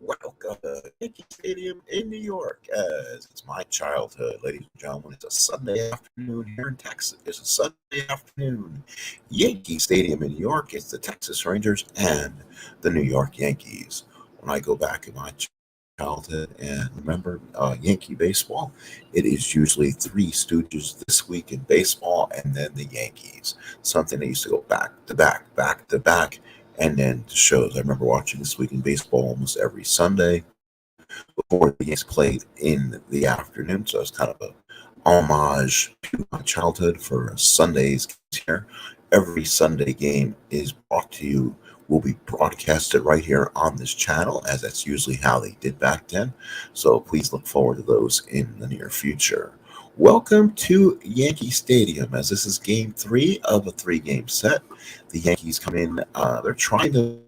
Welcome to Yankee Stadium in New York, as it's my childhood, ladies and gentlemen. It's a Sunday afternoon here in Texas. It's a Sunday afternoon. Yankee Stadium in New York. It's the Texas Rangers and the New York Yankees. When I go back in my childhood and remember Yankee baseball, it is usually Three Stooges this week in baseball and then the Yankees. Something that used to go back to back and then the shows. I remember watching This Week in Baseball almost every Sunday before the Yankees played in the afternoon. So it's kind of a homage to my childhood for Sundays here. Every Sunday game is brought to you, will be broadcasted right here on this channel, as that's usually how they did back then. So please look forward to those in the near future. Welcome to Yankee Stadium, as this is game 3 of a 3-game set. The Yankees come in, they're trying to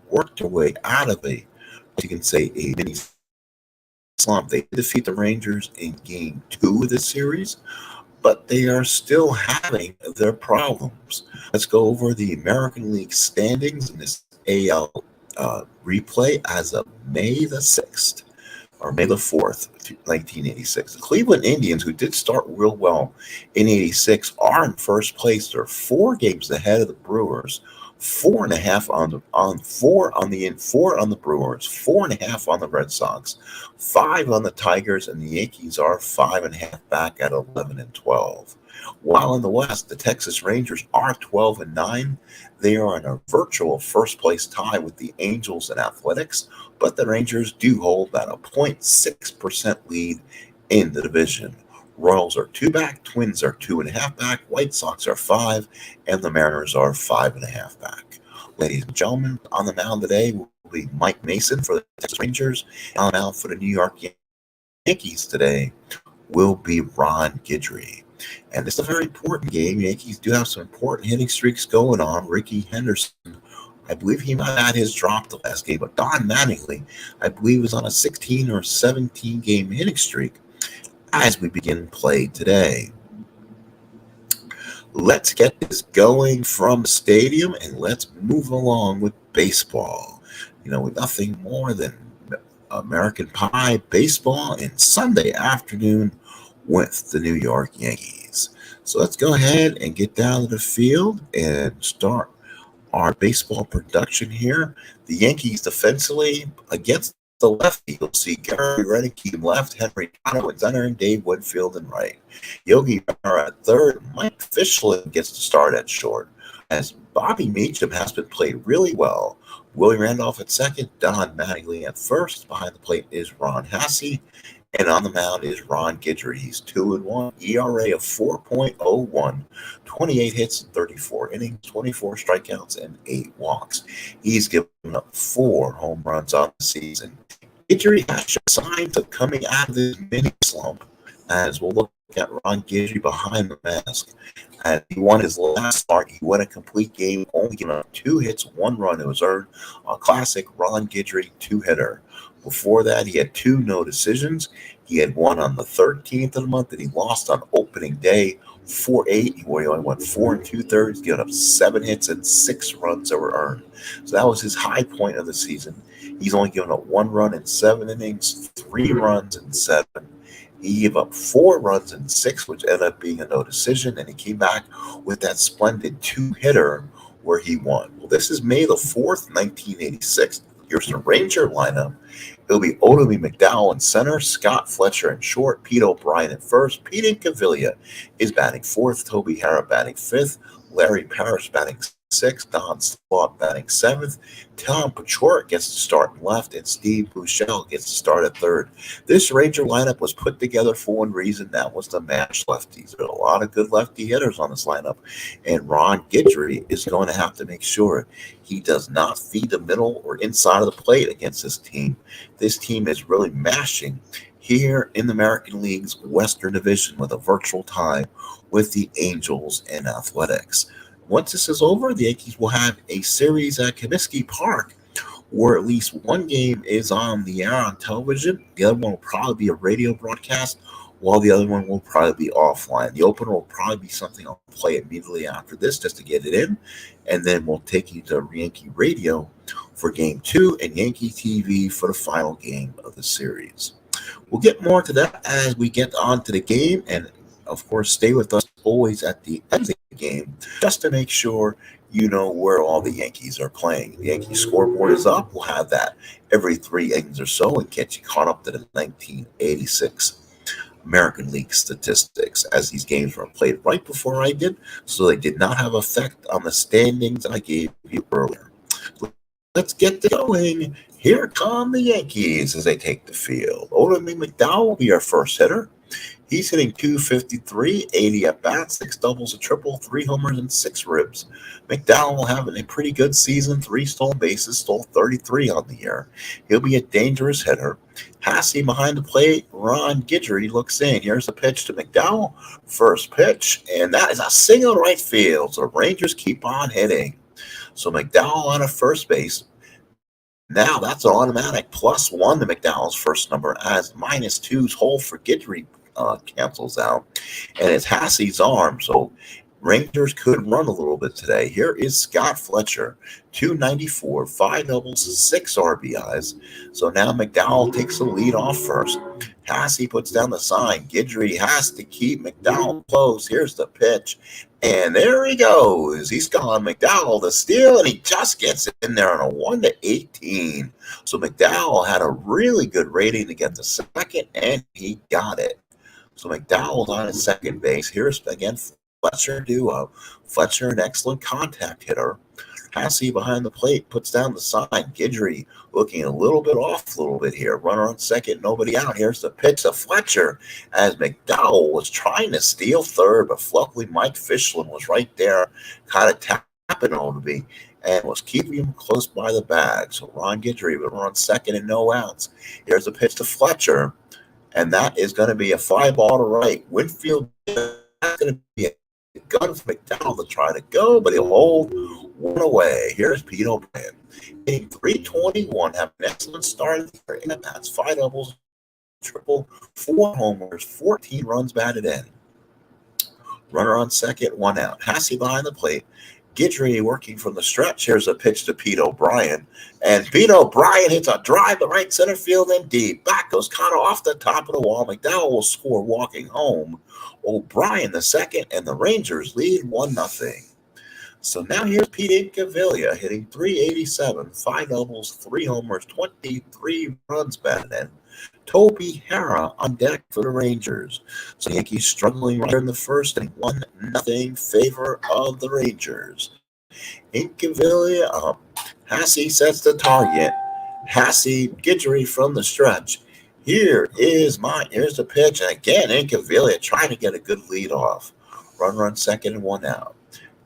work their way out of you can say, a mini slump. They defeat the Rangers in game 2 of this series, but they are still having their problems. Let's go over the American League standings in this AL replay as of May the 6th. Or May the 4th, 1986. The Cleveland Indians, who did start real well in 86, are in first place. They're 4 games ahead of the Brewers, 4.5 4 on the Brewers, 4.5 on the Red Sox, 5 on the Tigers, and the Yankees are 5.5 back at 11 and 12. While in the West, the Texas Rangers are 12 and 9. They are in a virtual first place tie with the Angels and Athletics, but the Rangers do hold about a 0.6% lead in the division. Royals are 2 back, Twins are 2.5 back, White Sox are 5, and the Mariners are 5.5 back. Ladies and gentlemen, on the mound today will be Mike Mason for the Texas Rangers. On the mound for the New York Yankees today will be Ron Guidry. And this is a very important game. Yankees do have some important hitting streaks going on. Ricky Henderson, I believe he might have had his drop the last game, but Don Mattingly, I believe, was on a 16 or 17 game hitting streak as we begin play today. Let's get this going from the stadium and let's move along with baseball. With nothing more than American Pie baseball and Sunday afternoon with the New York Yankees. So let's go ahead and get down to the field and start our baseball production here. The Yankees defensively against the lefty, you'll see Gary Renicky left, Henry Cano at center, and Dave Winfield in right. Yogi Berra at third. Mike Fischlin gets to start at short, as Bobby Meacham has been played really well. Willie Randolph at second, Don Mattingly at first. Behind the plate is Ron Hassey, and on the mound is Ron Guidry. He's 2-1, ERA of 4.01, 28 hits in 34 innings, 24 strikeouts, and 8 walks. He's given up 4 home runs on the season. Guidry has shown signs of coming out of this mini slump, as we'll look at Ron Guidry behind the mask. As he won his last start, he won a complete game, only giving up 2 hits, 1 run. It was earned, a classic Ron Guidry 2-hitter. Before that, he had 2 no decisions. He had one on the 13th of the month that he lost on opening day, 4-8, where he only went 4 2/3, giving up 7 hits and 6 runs that were earned. So that was his high point of the season. He's only given up 1 run in 7 innings, 3 runs in 7. He gave up 4 runs in 6, which ended up being a no decision, and he came back with that splendid 2-hitter where he won. Well, this is May the 4th, 1986. Here's the Ranger lineup. It'll be Otomy McDowell in center, Scott Fletcher in short, Pete O'Brien at first. Pete Incaviglia is batting 4th, Toby Harrah batting 5th, Larry Parrish batting 6th, Don Slaught batting 7th, Tom Paciorek gets to start in left, and Steve Bouchell gets to start at 3rd. This Ranger lineup was put together for one reason, that was to match lefties. There are a lot of good lefty hitters on this lineup, and Ron Guidry is going to have to make sure he does not feed the middle or inside of the plate against this team. This team is really mashing here in the American League's Western Division with a virtual tie with the Angels and Athletics. Once this is over, the Yankees will have a series at Comiskey Park where at least one game is on the air on television. The other one will probably be a radio broadcast while the other one will probably be offline. The opener will probably be something I'll play immediately after this just to get it in, and then we'll take you to Yankee Radio for Game 2 and Yankee TV for the final game of the series. We'll get more to that as we get on to the game, and of course, stay with us always at the end of the game just to make sure you know where all the Yankees are playing. The Yankee scoreboard is up. We'll have that every 3 innings or so and get you caught up to the 1986 American League statistics, as these games were played right before I did, so they did not have effect on the standings I gave you earlier. Let's get going. Here come the Yankees as they take the field. Odom McDowell will be our first hitter. He's hitting .253, 80 at bats, 6 doubles, a triple, 3 homers, and 6 ribs. McDowell will have a pretty good season, 3 stolen bases, stole 33 on the year. He'll be a dangerous hitter. Hassey behind the plate, Ron Guidry looks in. Here's the pitch to McDowell. First pitch, and that is a single right field. So the Rangers keep on hitting. So McDowell on a first base. Now that's an automatic +1 to McDowell's first number as -2's hole for Guidry cancels out. And it's Hassey's arm. So Rangers could run a little bit today. Here is Scott Fletcher, .294, 5 doubles, 6 RBIs. So now McDowell takes the lead off first. Hassey puts down the sign. Guidry has to keep McDowell close. Here's the pitch. And there he goes. He's gone. McDowell the steal, and he just gets in there on a 1-18. So McDowell had a really good rating to get the second, and he got it. So McDowell's on at second base. Here's again Fletcher duo. Fletcher, an excellent contact hitter. Hassey behind the plate puts down the sign. Guidry looking a little bit off a little bit here. Runner on second, nobody out. Here's the pitch to Fletcher as McDowell was trying to steal third, but luckily Mike Fischlin was right there, kind of tapping on me and was keeping him close by the bag. So Ron Guidry would run on second and no outs. Here's the pitch to Fletcher, and that is going to be a fly ball to right. Winfield is going to be a gun for McDowell to try to go, but he'll hold one away. Here's Pete O'Brien. Hitting .321, have an excellent start here in the bats, 5 doubles, triple, 4 homers, 14 runs batted in. Runner on second, 1 out. Hassey behind the plate. Guidry working from the stretch. Here's a pitch to Pete O'Brien. And Pete O'Brien hits a drive to right center field and deep. Back goes kind of off the top of the wall. McDowell will score walking home. O'Brien the second, and the Rangers lead 1-0. So now here's Pete Incaviglia hitting .387, 5 doubles, 3 homers, 23 runs batted in. Toby Harrah on deck for the Rangers. So the Yankees struggling right in the first and 1-0 favor of the Rangers. Incaviglia, Hassey sets the target. Hassey, Guidry from the stretch. Here's the pitch, and again, Incaviglia trying to get a good lead off. Runner on second and 1 out.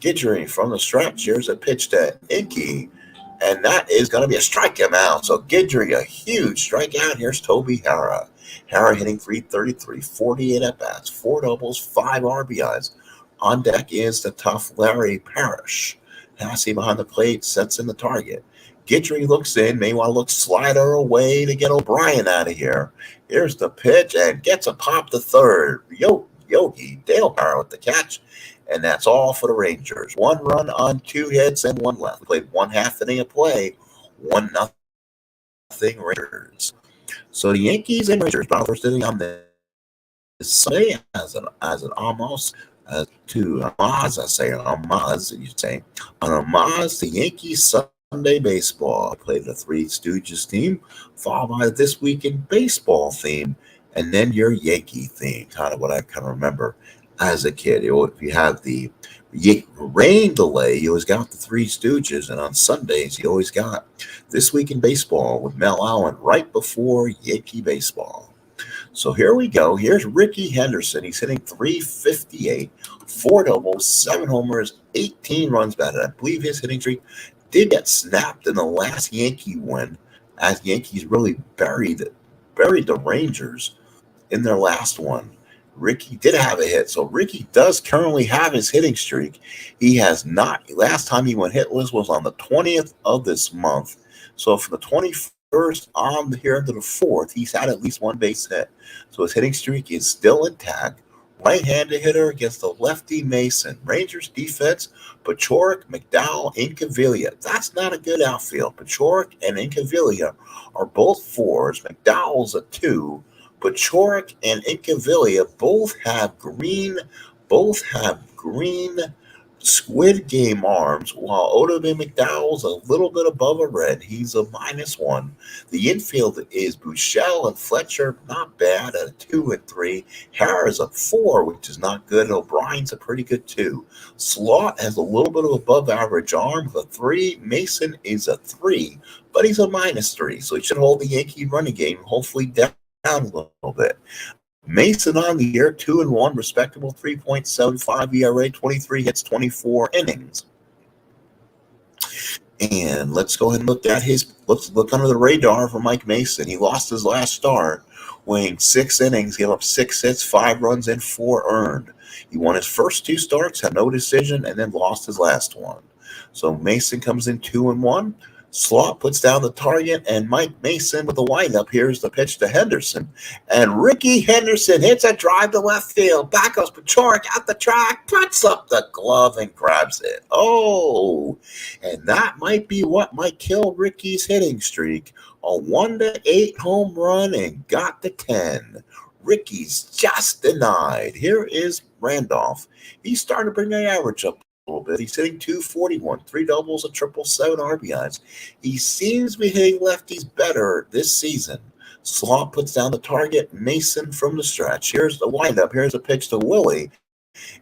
Guidry from the stretch. Here's a pitch to Inky, and that is going to be a strikeout out. So Guidry, a huge strikeout. Here's Toby Harrah. Harrah hitting .333, 48 at-bats, 4 doubles, 5 RBIs. On deck is the tough Larry Parrish. Hassey behind the plate, sets in the target. Guidry looks in, may want to look slider away to get O'Brien out of here. Here's the pitch, and gets a pop to third. Yogi Dale Power with the catch. And that's all for the Rangers. 1 run on 2 hits and 1 left. We played 1/2 inning of play. 1-0 Rangers. So the Yankees and Rangers both are sitting on this Sunday as an almost to Amaz, I say Amaz, you say on Amaz, the Yankees Sunday baseball. I played the Three Stooges theme, followed by This Week in Baseball theme, and then your Yankee theme. Kind of what I can remember as a kid. If you have the rain delay, you always got the Three Stooges, and on Sundays you always got This Week in Baseball with Mel Allen right before Yankee baseball. So here we go. Here's Ricky Henderson. He's hitting .358, 4 doubles, 7 homers, 18 runs batted. I believe his hitting streak did get snapped in the last Yankee win, as Yankees really buried the Rangers in their last one. Ricky did have a hit, so Ricky does currently have his hitting streak. He has not. Last time he went hitless was on the 20th of this month. So from the 21st first on here into the fourth, he's had at least one base hit. So his hitting streak is still intact. Right-handed hitter against the lefty Mason. Rangers defense, Bouchell, McDowell, Incaviglia. That's not a good outfield. Bouchell and Incaviglia are both fours. McDowell's a 2. Bouchell and Incaviglia both have green Squid Game arms, while Odobe McDowell's a little bit above a red. He's a -1. The infield is Bouchell and Fletcher, not bad, at a 2 and 3. Harris a 4, which is not good. O'Brien's a pretty good 2. Slot has a little bit of above average arm with a 3. Mason is a 3, but he's a -3, so he should hold the Yankee running game, hopefully down a little bit. Mason on the year, 2 and 1, respectable 3.75 ERA, 23 hits, 24 innings. And let's go ahead and let's look under the radar for Mike Mason. He lost his last start, weighing 6 innings, gave up 6 hits, 5 runs, and 4 earned. He won his first 2 starts, had no decision, and then lost his last one. So Mason comes in 2 and 1. Slot puts down the target, and Mike Mason with the windup. Here's the pitch to Henderson. And Ricky Henderson hits a drive to left field. Back goes Bouchell at the track, puts up the glove and grabs it. Oh, and that might be what might kill Ricky's hitting streak. A 1-8 home run and got to 10. Ricky's just denied. Here is Randolph. He's starting to bring the average up a little bit. He's hitting 241, 3 doubles, a triple, 7 RBIs. He seems to be hitting lefties better this season. Slot puts down the target. Mason from the stretch. Here's the windup. Here's a pitch to Willie.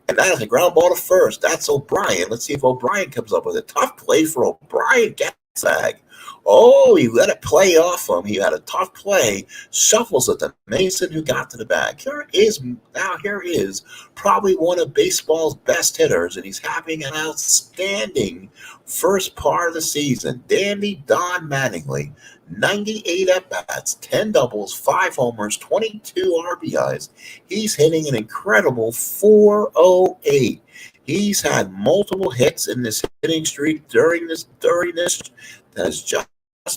And that is a ground ball to first. That's O'Brien. Let's see if O'Brien comes up with a tough play for O'Brien. Gatzag. Oh, he let it play off him. He had a tough play. Shuffles it to Mason, who got to the bag. Here is probably one of baseball's best hitters, and he's having an outstanding first part of the season. Dandy Don Mattingly, 98 at-bats, 10 doubles, 5 homers, 22 RBIs. He's hitting an incredible 408. He's had multiple hits in this hitting streak during this that has just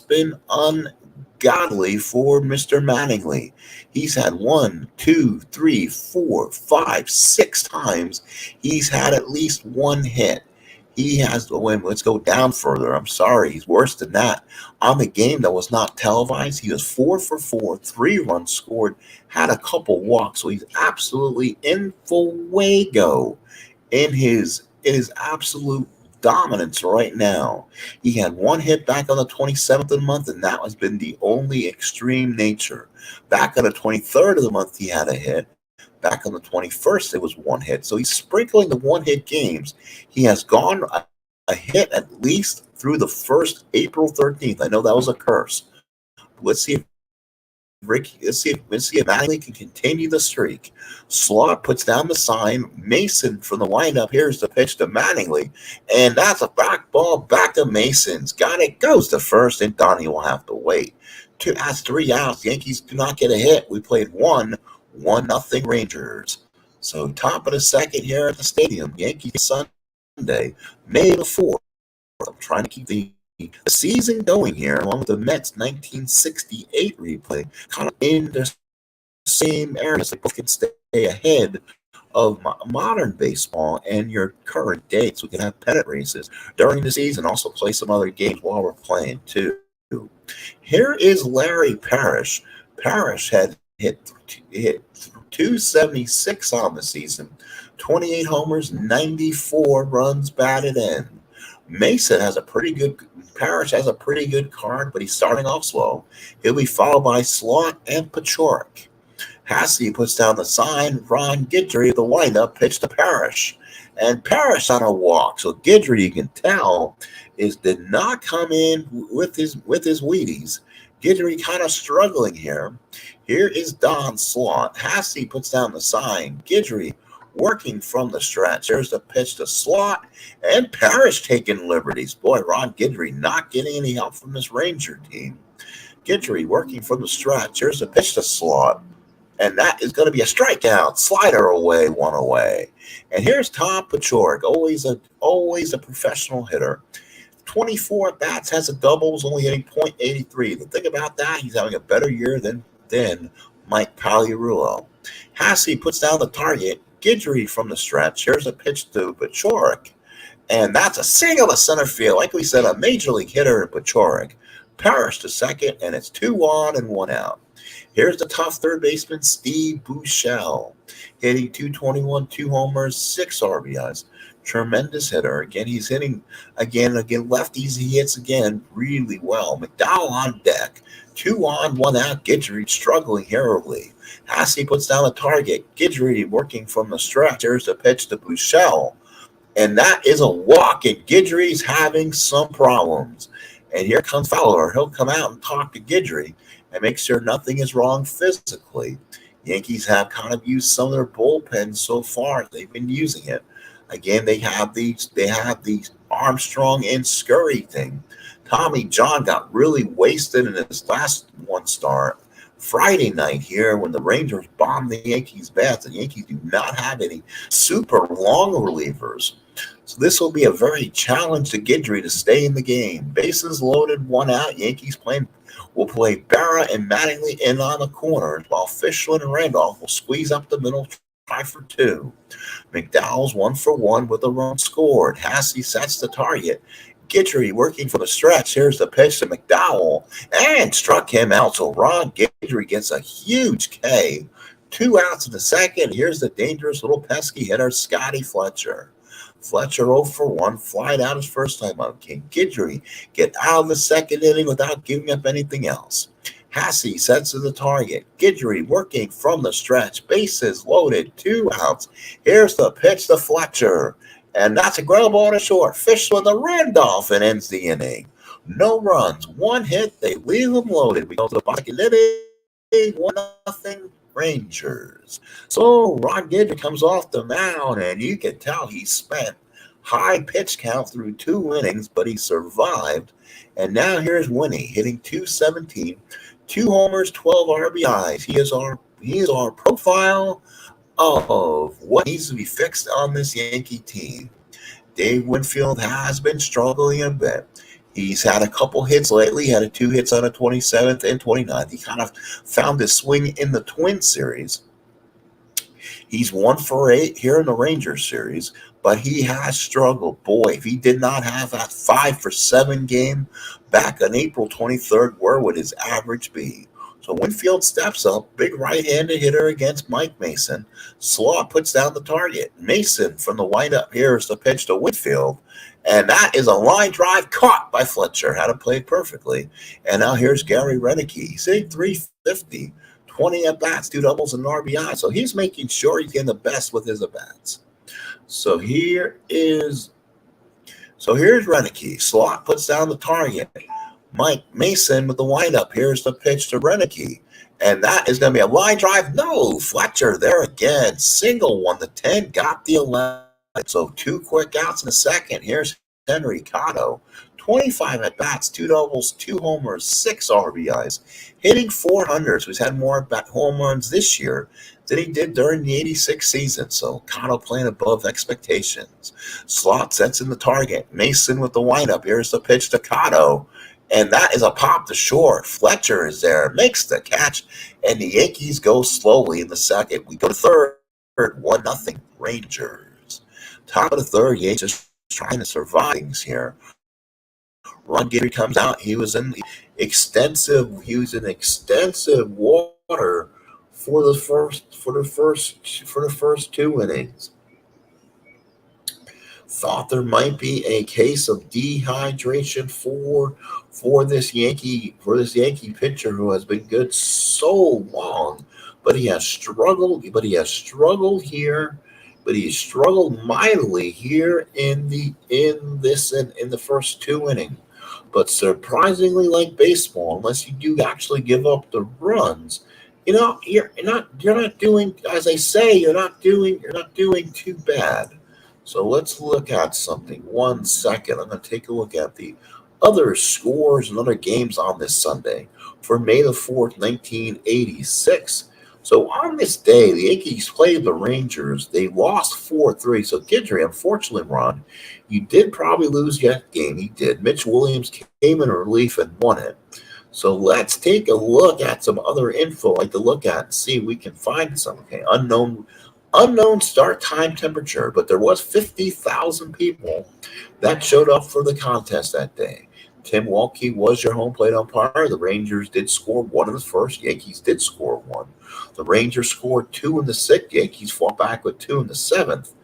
been ungodly for Mr. Mattingly. He's had 1, 2, 3, 4, 5, 6 times. He's had at least 1 hit. He has to win. Let's go down further. I'm sorry. He's worse than that. On the game that was not televised, he was 4 for 4, 3 runs scored, had a couple walks. So he's absolutely in fuego in his absolute dominance right now. He had 1 hit back on the 27th of the month, and that has been the only extreme nature. Back on the 23rd of the month, he had a hit. Back on the 21st, it was 1 hit. So he's sprinkling the 1-hit games. He has gone a hit at least through the first April 13th. I know that was a curse. Let's see if Mattingly can continue the streak. Slot puts down the sign. Mason from the windup. Here's the pitch to Mattingly. And that's a back ball back to Mason's. Got it. Goes to first, and Donnie will have to wait. That's 3 outs. Yankees do not get a hit. We played 1-0 Rangers. So top of the second here at the stadium. Yankees Sunday, May the 4th. I'm trying to keep the season going here, along with the Mets 1968 replay, kind of in the same areas. Like, both can stay ahead of modern baseball and your current dates. We can have pennant races during the season, also play some other games while we're playing too. Here is Larry Parrish. Parrish had hit 276 on the season, 28 homers, 94 runs batted in. Mason has a pretty good Parrish has a pretty good card, but he's starting off slow. He'll be followed by Slot and Bouchell. Hassey puts down the sign. Ron Guidry, the windup, pitch to Parrish. And Parrish on a walk. So Guidry, you can tell, did not come in with his Wheaties. Guidry kind of struggling here. Here is Don Slot. Hassey puts down the sign. Guidry working from the stretch. There's the pitch to Slot, and Parrish taking liberties. Boy, Ron Guidry not getting any help from this Ranger team. Guidry working from the stretch. Here's the pitch to Slot, and that is going to be a strikeout. Slider away, 1 away. And here's Tom Bouchell, always a professional hitter. 24 at bats, has a doubles, only hitting .83. The thing about that, he's having a better year than Mike Pagliarulo. Hassey puts down the target. Guidry from the stretch. Here's a pitch to Bouchell. And that's a single to center field. Like we said, a major league hitter, Bouchell. Parrish to second, and it's 2 on and 1 out. Here's the tough third baseman, Steve Bouchell, hitting .221, 2 homers, 6 RBIs. Tremendous hitter. Again, he's hitting again lefties. He hits again really well. McDowell on deck. 2 on, 1 out. Guidry struggling terribly. Hassey puts down a target. Guidry working from the stretch. There's the pitch to Bouchell. And that is a walk, and Guidry's having some problems. And here comes Fowler. He'll come out and talk to Guidry and make sure nothing is wrong physically. Yankees have kind of used some of their bullpens so far. They've been using it. Again, they have these Armstrong and Scurry thing. Tommy John got really wasted in his last one start Friday night here when the Rangers bombed the Yankees' bats. The Yankees do not have any super long relievers. So this will be a very challenge to Guidry to stay in the game. Bases loaded, 1 out. Yankees will play Berra and Mattingly in on the corners, while Fishland and Randolph will squeeze up the middle, try for 2. McDowell's 1 for 1 with a run scored. Hassey sets the target. Guidry working for the stretch. Here's the pitch to McDowell and struck him out. So Ron Guidry gets a huge K. 2 outs in the second. Here's the dangerous little pesky hitter, Scotty Fletcher. Fletcher 0 for 1, flied out his first time out. Can Guidry get out of the second inning without giving up anything else? Hassey sets to the target. Guidry working from the stretch. Bases loaded, 2 outs. Here's the pitch to Fletcher. And that's a ground ball to short. Fish with a Randolph and ends the inning. No runs, 1 hit. They leave them loaded. We go to the bottom inning. 1-0 Rangers. So Ron Guidry comes off the mound, and you can tell he spent high pitch count through 2 innings, but he survived. And now here's Winnie hitting .217, 2 homers, 12 RBIs. He is our profile of what needs to be fixed on this Yankee team. Dave Winfield has been struggling a bit. He's had a couple hits lately. He had 2 hits on the 27th and 29th. He kind of found his swing in the Twin series. He's 1 for 8 here in the Rangers series, but he has struggled. Boy, if he did not have that 5 for 7 game back on April 23rd, where would his average be? So Winfield steps up, big right-handed hitter against Mike Mason. Slot puts down the target. Mason from the windup here is the pitch to Winfield. And that is a line drive caught by Fletcher. Had it played perfectly. And now here's Gary Renicky. He's hitting .350, 20 at-bats, 2 doubles, and an RBI. So he's making sure he's getting the best with his at-bats. So here's Renicky. Slot puts down the target. Mike Mason with the windup. Here's the pitch to Renicky. And that is going to be a line drive. No, Fletcher there again. Single 1-10, got the 11. So 2 quick outs in the second. Here's Henry Cotto. 25 at-bats, 2 doubles, 2 homers, 6 RBIs. Hitting .400. So he's had more home runs this year than he did during the 86 season. So Cotto playing above expectations. Slot sets in the target. Mason with the windup. Here's the pitch to Cotto. And that is a pop to short. Fletcher is there, makes the catch, and the Yankees go slowly in the second. We go to third, 1-0 Rangers. Top of the third, Yankees just trying to survive things here. Ron Guidry comes out. He was in extensive water for the first 2 innings. Thought there might be a case of dehydration for this Yankee pitcher who has been good so long, but he has struggled here. But he struggled mightily here in the first 2 innings. But surprisingly, like baseball, unless you do actually give up the runs, you're not doing, as I say, you're not doing too bad. So let's look at something. 1 second. I'm going to take a look at the other scores and other games on this Sunday for May the 4th, 1986. So on this day, the Yankees played the Rangers. They lost 4-3. So Guidry, unfortunately, Ron, you did probably lose that game. He did. Mitch Williams came in relief and won it. So let's take a look at some other info I like to look at and see if we can find some. Okay, unknown start time temperature, but there was 50,000 people that showed up for the contest that day. Tim Walke was your home plate umpire. The Rangers did score one in the first. Yankees did score one. The Rangers scored two in the sixth. Yankees fought back with two in the seventh.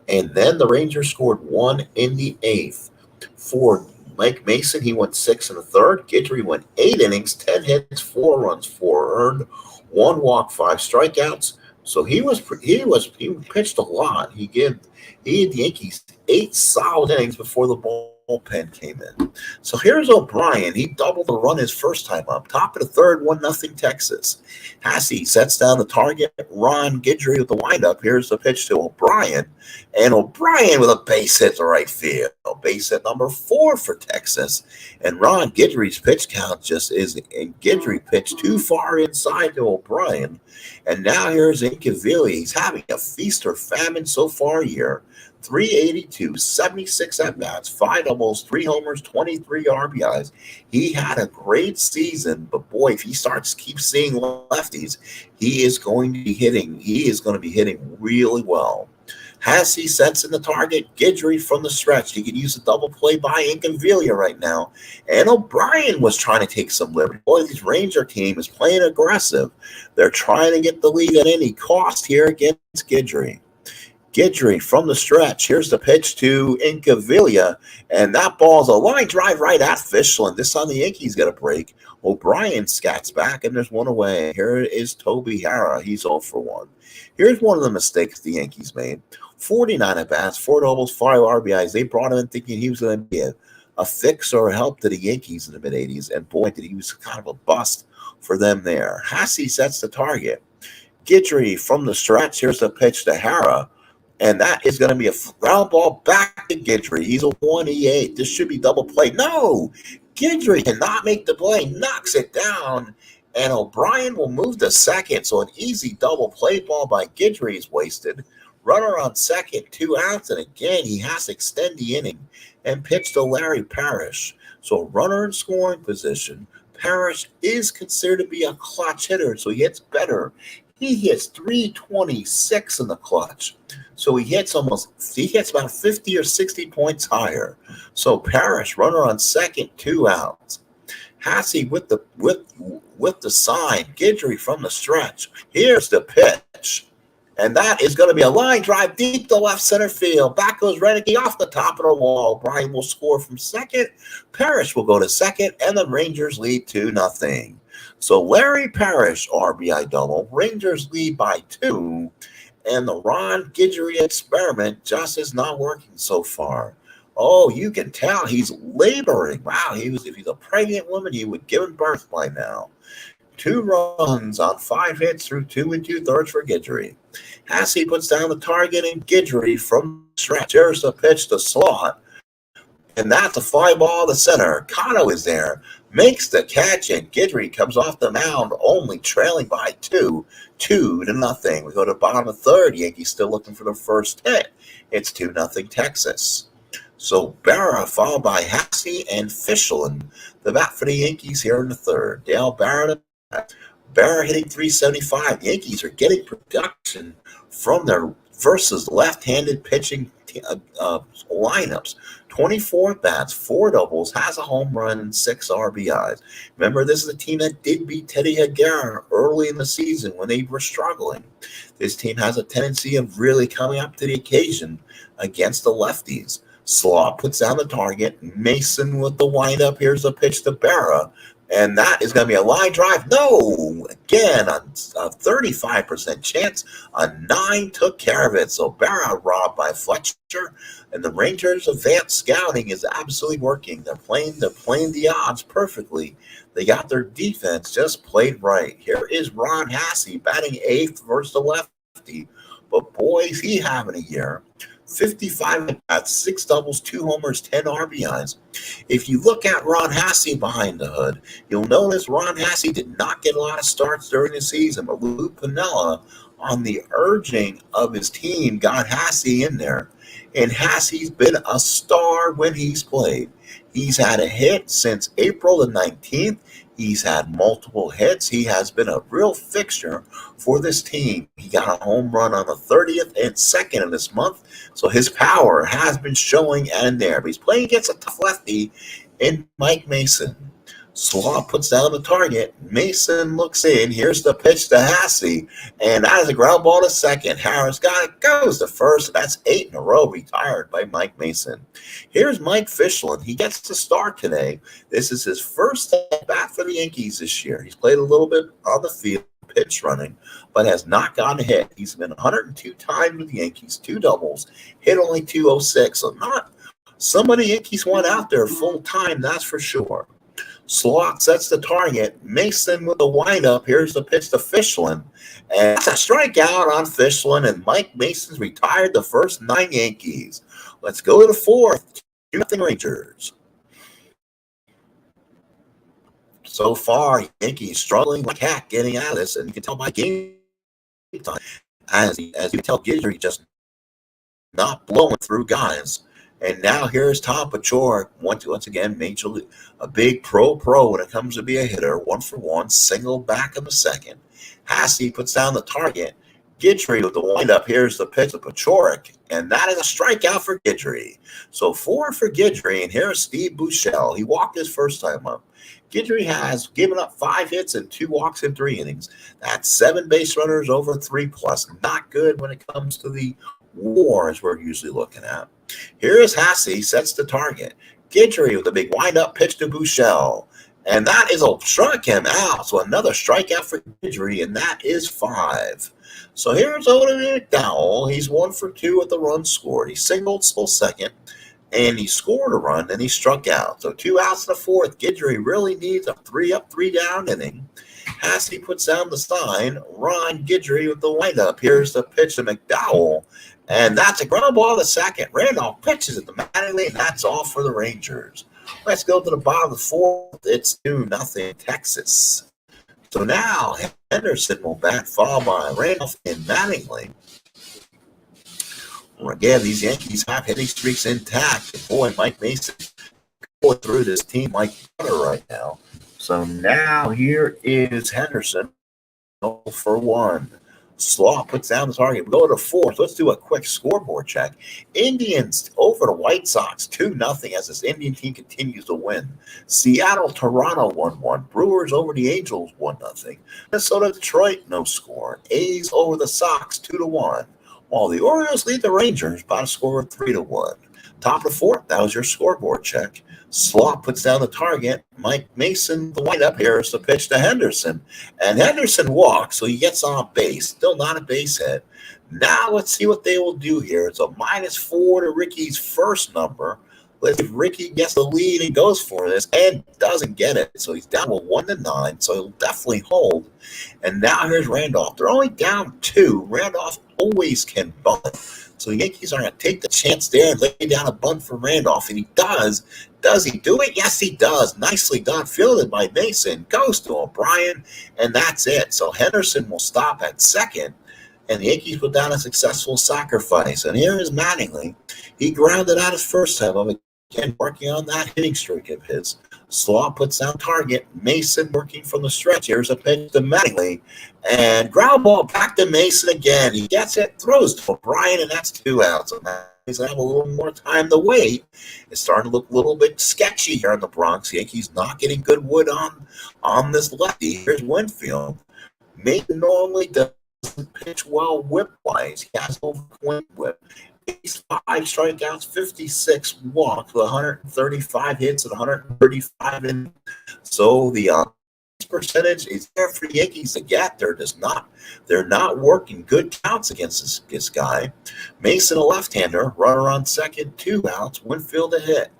And then the Rangers scored one in the eighth. For Mike Mason, he went six in the third. Guidry went 8 innings, 10 hits, 4 runs, 4 earned, 1 walk, 5 strikeouts. So he pitched a lot. He had the Yankees 8 solid innings before the bullpen came in. So here's O'Brien. He doubled the run his first time up. Top of the third, 1-0 Texas. Hassey sets down the target. Ron Guidry with the windup. Here's the pitch to O'Brien. And O'Brien with a base hit to right field. Base hit number 4 for Texas. And Ron Guidry's pitch count just is, and Guidry pitched too far inside to O'Brien. And now here's Incaviglia. He's having a feast or famine so far year. 382, 76 at-bats, 5 doubles, 3 homers, 23 RBIs. He had a great season, but boy, if he keeps seeing lefties, he is going to be hitting really well. Hassey sets in the target. Guidry from the stretch. He could use a double play by Incaviglia right now. And O'Brien was trying to take some liberty. Boy, this Ranger team is playing aggressive. They're trying to get the lead at any cost here against Guidry. Guidry from the stretch. Here's the pitch to Incaviglia, and that ball's a line drive right at Fishland. This time the Yankees get a break. O'Brien scats back, and there's one away. Here is Toby Harrah. He's 0 for 1. Here's one of the mistakes the Yankees made. 49 at-bats, 4 doubles, 5 RBIs. They brought him in thinking he was going to be a fix or a help to the Yankees in the mid-'80s, and boy, did he was kind of a bust for them there. Hassey sets the target. Guidry from the stretch. Here's the pitch to Harrah. And that is going to be a ground ball back to Guidry. He's a 1-8. This should be double play. No! Guidry cannot make the play. Knocks it down. And O'Brien will move to second. So an easy double play ball by Guidry is wasted. Runner on second, 2 outs. And again, he has to extend the inning and pitch to Larry Parrish. So runner in scoring position. Parrish is considered to be a clutch hitter, so he hits better. He hits 326 in the clutch. So he hits about 50 or 60 points higher. So Parrish, runner on second, 2 outs. Hassey with the sign. Guidry from the stretch. Here's the pitch. And that is going to be a line drive deep to left center field. Back goes Renicky off the top of the wall. Bryan will score from second. Parrish will go to second, and the Rangers lead 2-0. So Larry Parrish, RBI double. Rangers lead by 2. And the Ron Guidry experiment just is not working so far. Oh, you can tell he's laboring. Wow, if he's a pregnant woman, he would give birth by now. 2 runs on 5 hits through 2 2/3 for Guidry. Hassey puts down the target, and Guidry from the stretch. There's the pitch to Slot. And that's a fly ball to center. Cotto is there, makes the catch, and Guidry comes off the mound, only trailing by 2-0. We go to bottom of third. Yankees still looking for the first hit. It's 2-0 Texas. So Berra followed by Hassey and Fishland. The bat for the Yankees here in the third. Dale Berra hitting 375. The Yankees are getting production from their versus left-handed pitching lineups. 24 bats, 4 doubles, has a home run, and 6 RBIs. Remember, this is a team that did beat Teddy Higuera early in the season when they were struggling. This team has a tendency of really coming up to the occasion against the lefties. Slot puts down the target. Mason with the windup. Here's the pitch to Berra. And that is going to be a line drive. No! Again, a 35% chance. A 9 took care of it. So Berra robbed by Fletcher. And the Rangers' advanced scouting is absolutely working. They're playing the odds perfectly. They got their defense just played right. Here is Ron Hassey batting 8th versus the lefty. But boy, is he having a year. 55 at bats, 6 doubles, 2 homers, 10 RBIs. If you look at Ron Hassey behind the hood, you'll notice Ron Hassey did not get a lot of starts during the season, but Lou Piniella, on the urging of his team, got Hassey in there. And Hassey's been a star when he's played. He's had a hit since April the 19th. He's had multiple hits. He has been a real fixture for this team. He got a home run on the 30th and 2nd of this month, so his power has been showing and there. But he's playing against a tough lefty in Mike Mason. Slaw puts down the target. Mason looks in. Here's the pitch to Hassey, and that is a ground ball to second. Harris got it, goes to first. That's 8 in a row retired by Mike Mason. Here's Mike Fischlin. He gets to start today. This is his first at bat for the Yankees this year. He's played a little bit on the field, pitch running, but has not gotten a hit. He's been 102 times with the Yankees, 2 doubles, hit only 206. So not somebody Yankees want out there full time, that's for sure. Slot sets the target. Mason with the windup. Here's the pitch to Fischlin. And that's a strikeout on Fischlin, and Mike Mason's retired the first 9 Yankees. Let's go to the 4th. 2-0 Rangers. So far, Yankees struggling like heck getting out of this, and you can tell by game time. As you can tell, Guidry just not blowing through guys. And now here's Tom Bouchell, once again, Major League, a big pro when it comes to be a hitter, 1-for-1, single back in the 2nd. Hassey puts down the target. Guidry with the windup. Here's the pitch to Bouchell, and that is a strikeout for Guidry. So 4 for Guidry, and here's Steve Bouchell. He walked his first time up. Guidry has given up 5 hits and 2 walks in 3 innings. That's 7 base runners over 3+. Not good when it comes to the wars we're usually looking at. Here is Hassey, sets the target. Guidry with a big wind-up pitch to Bouchell. And that is struck him out. So another strikeout for Guidry, and that is 5. So here's Odin McDowell. He's 1 for 2 with the run scored. He singled, stole second, and he scored a run, and he struck out. So 2 outs in the 4th. Guidry really needs a 3-up, 3-down inning. Hassey puts down the sign. Ron Guidry with the windup. Here's the pitch to McDowell. And that's a ground ball to second. Randolph pitches it to Mattingly, and that's all for the Rangers. Let's go to the bottom of the 4th. It's 2-0 Texas. So now Henderson will bat, followed by Randolph and Mattingly. Again, these Yankees have hitting streaks intact. And boy, Mike Mason going through this team like butter right now. So now here is Henderson, 0-for-1. Slaw puts down the target. We go to 4th. Let's do a quick scoreboard check. Indians over the White Sox, 2-0 as this Indian team continues to win. Seattle, Toronto, 1-1. Brewers over the Angels, 1-0. Minnesota, Detroit, no score. A's over the Sox, 2-1. While the Orioles lead the Rangers by a score of 3-1. Top of the 4th, that was your scoreboard check. Slaw puts down the target. Mike Mason, the windup. Here's the pitch to Henderson. And Henderson walks, so he gets on base. Still not a base hit. Now let's see what they will do here. It's a -4 to Ricky's first number. Let's see if Ricky gets the lead and goes for this and doesn't get it. So he's down with 1-9, so he'll definitely hold. And now here's Randolph. They're only down 2. Randolph always can bunt. So the Yankees are going to take the chance there and lay down a bunt for Randolph. And he does. Does he do it? Yes, he does. Nicely done. Fielded by Mason. Goes to O'Brien. And that's it. So Henderson will stop at second. And the Yankees put down a successful sacrifice. And here is Mattingly. He grounded out his first time. Again, working on that hitting streak of his. Slaw puts down target. Mason working from the stretch. Here's a pitch to Mattingly. And ground ball back to Mason again. He gets it, throws to O'Brien, and that's 2 outs. So now he's going to have a little more time to wait. It's starting to look a little bit sketchy here in the Bronx. Yankees not getting good wood on this lefty. Here's Winfield. Mason normally doesn't pitch well whip-wise. He has over-point whip. He's 5 strikeouts, 56 walks with 135 hits and 135 innings. So the percentage is there for the Yankees to get. They're not working good counts against this guy. Mason, a left-hander, runner on second, 2 outs. Winfield a hit.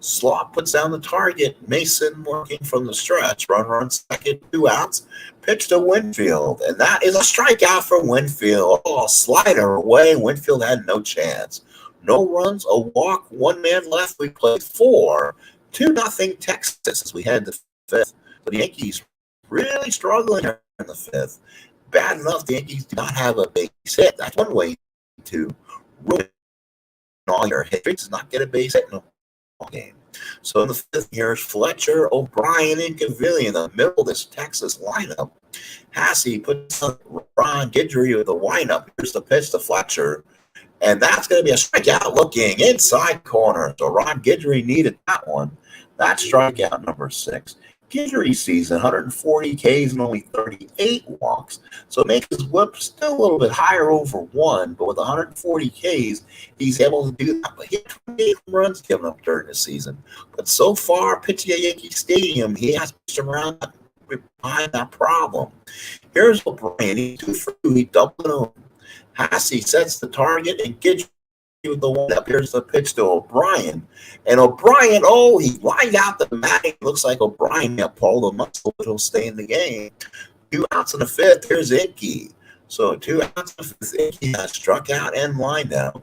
Slaw puts down the target. Mason working from the stretch, runner on second, 2 outs. Pitch to Winfield, and that is a strikeout for Winfield. Oh, slider away. Winfield had no chance. No runs, a walk, one man left. We played 4, 2-0 Texas as we head to 5th. So the Yankees really struggling here in the 5th. Bad enough the Yankees do not have a base hit. That's one way to ruin all your hit streaks is not get a base hit in a ball game. So in the 5th, here's Fletcher, O'Brien, and Gavilia in the middle of this Texas lineup. Hassey puts on Ron Guidry with the windup. Here's the pitch to Fletcher. And that's going to be a strikeout looking inside corner. So Ron Guidry needed that one. That's strikeout number 6. Guidry's season, 140 Ks and only 38 walks. So it makes his whip still a little bit higher over 1, but with 140 Ks, he's able to do that. But he had 28 runs given up during the season. But so far, pitching at Yankee Stadium, he has pitched around behind that problem. Here's O'Brien. He's 2 for 2. He doubled it over. Hassey sets the target, and Guidry with the one up. Here's the pitch to O'Brien. And O'Brien, he lined out the matting. Looks like O'Brien pulled a muscle, but he'll stay in the game. 2 outs in the 5th. Here's Inky. So 2 outs in the 5th. Inky has struck out and lined out.